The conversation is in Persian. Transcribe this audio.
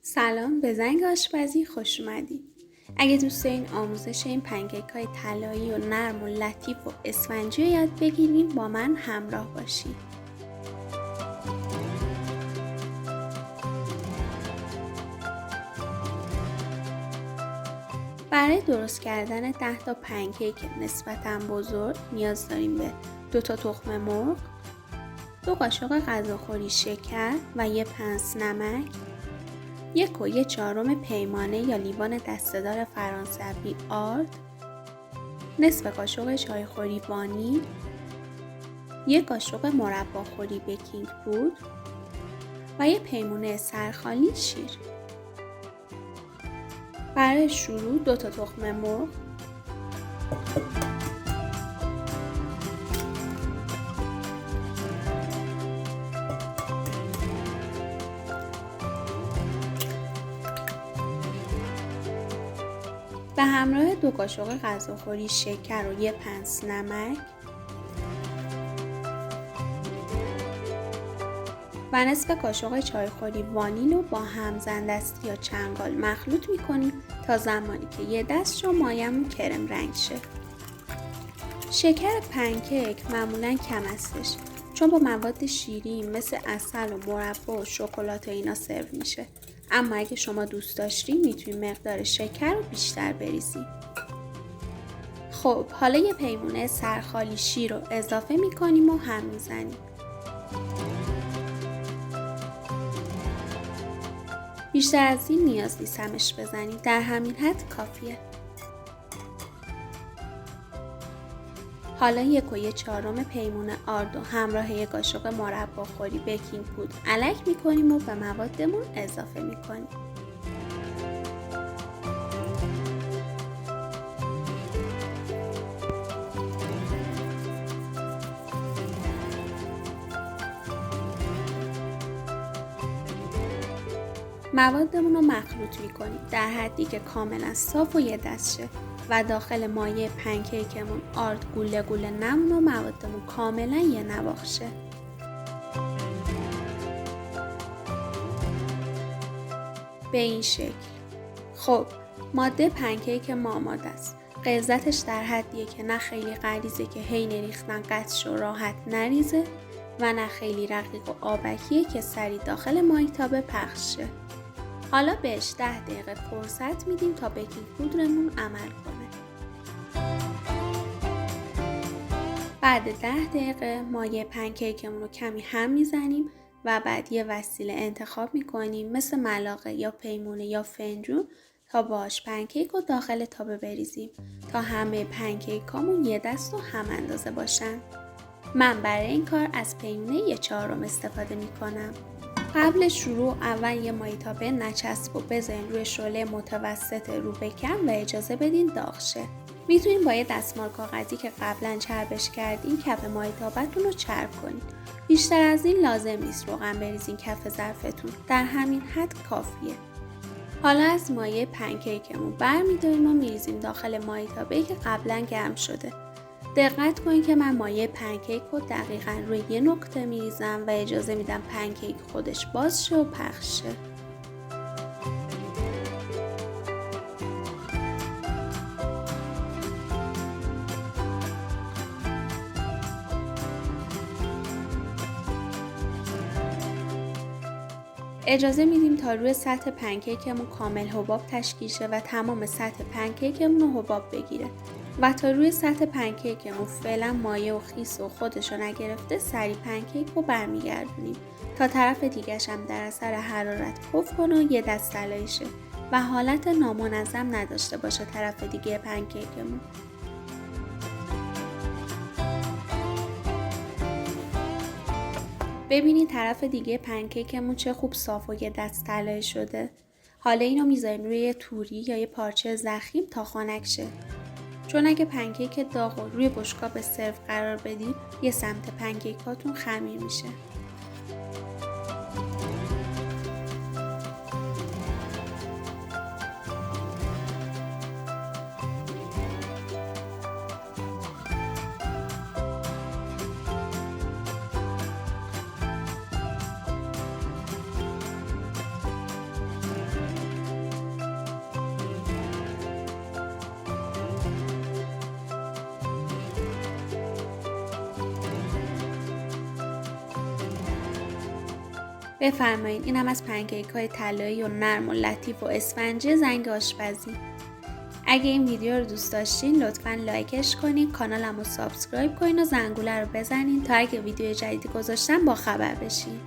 سلام، به زنگ آشپزی خوش اومدید. اگه دوست دارین آموزش این پنکیک های طلایی و نرم و لطیف و اسفنجی رو یاد بگیرین با من همراه باشید. برای درست کردن 10 تا پنکیک نسبتاً بزرگ نیاز داریم به 2 تا تخم مرغ، 2 قاشق غذاخوری شکر و 1 پنس نمک، 1 و 1/4 پیمانه یا لیوان دسته‌دار فرانسوی آرد، نصف قاشق چایخوری وانیل، 1 قاشق مرباخوری بیکینگ پودر و 1 پیمونه سرخالی شیر. برای شروع 2 تا تخم مرغ، به همراه 2 قاشق غذاخوری شکر و 1 پنس نمک و نصف قاشق چایخوری وانیل رو با همزن-دستی یا چنگال مخلوط می‌کنیم تا زمانی که یه دست رو مایمون کرم رنگ شه. شکر پنکیک معمولاً کم هستش چون با مواد شیرین مثل عسل و مربا و شکلات و اینا سرو میشه. اما اگه شما دوست داشتین میتونید مقدار شکر رو بیشتر بریزید. خب حالا یه پیمونه سرخالی شیر رو اضافه میکنیم و هم میزنیم. بیشتر از این نیاز نیست همش بزنیم، در همین حد کافیه. حالا 1 و 1/4 پیمونه آرد و همراه 1 قاشق مرباخوری بیکینگ پودر الک میکنیم و به موادمون اضافه میکنیم. موادمون رو مخلوط میکنیم در حدی که کاملا صاف و یه دست شه و داخل مایع پنکیکمون آرد گوله گوله نمونه و موادمون کاملا یه نواخت شه. به این شکل. خب ماده پنکیک ما آماده است. غلظتش در حدیه که نه خیلی غلیظه که حین ریختن قطع و راحت نریزه و نه خیلی رقیق و آبکیه که سریع داخل مایتابه پخش شه. حالا بهش 10 دقیقه فرصت میدیم تا بیکینگ پودرمون عمل کنه. بعد 10 دقیقه مایع پنکیکمون رو کمی هم میزنیم و بعد یه وسیله انتخاب میکنیم مثل ملاقه یا پیمونه یا فنجون تا باهاش پنکیک رو داخل تابه بریزیم تا همه پنکیکامون یه دست و هم اندازه باشن. من برای این کار از پیمونه 1/4 استفاده میکنم. قبل شروع اول یه مایتابه نچسب و بذارین روی شعله متوسط رو بکن و اجازه بدین داغ شه. میتونین با یه دستمال کاغذی که قبلا چربش کردین کف مایتابتون رو چرب کنین. بیشتر از این لازم نیست روغن بریزین کف ظرفتون، در همین حد کافیه. حالا از مایع پنکیکمون برمی‌داریم و میریزیم داخل مایتابه‌ای که قبلا گرم شده. دقت کنید که من مایع پنکیک رو دقیقاً روی یه نقطه میریزم و اجازه میدم پنکیک خودش باز شه و پخش شه. اجازه میدیم تا روی سطح پنکیکمون کامل حباب تشکیل شه و تمام سطح پنکیکمون رو حباب بگیره و تا روی سطح پنکیکمون فعلا مایع و خیس و خودشو نگرفته سریع پنکیک رو برمیگردونیم تا طرف دیگه‌ش هم در اثر حرارت پف کنه و یه دست طلایی شه و حالت نامنظم نداشته باشه طرف دیگه پنکیکمون. ببینید طرف دیگه پنکیکمون چه خوب صاف و یه دست طلایی شده. حالا اینو میذاریم روی یه توری یا یه پارچه ضخیم تا خنک شه. چون اگه پنکیک داغ رو روی بشقاب سرو قرار بدید یه سمت پنکیکاتون خمیر میشه. بفرمایید. اینم از پنکیک های طلایی و نرم و لطیف و اسفنجی زنگ آشپزی. اگه این ویدیو رو دوست داشتین لطفاً لایکش کنین، کانالمو سابسکرایب کنین و زنگوله رو بزنین تا اگه ویدیو جدیدی گذاشتم با خبر بشین.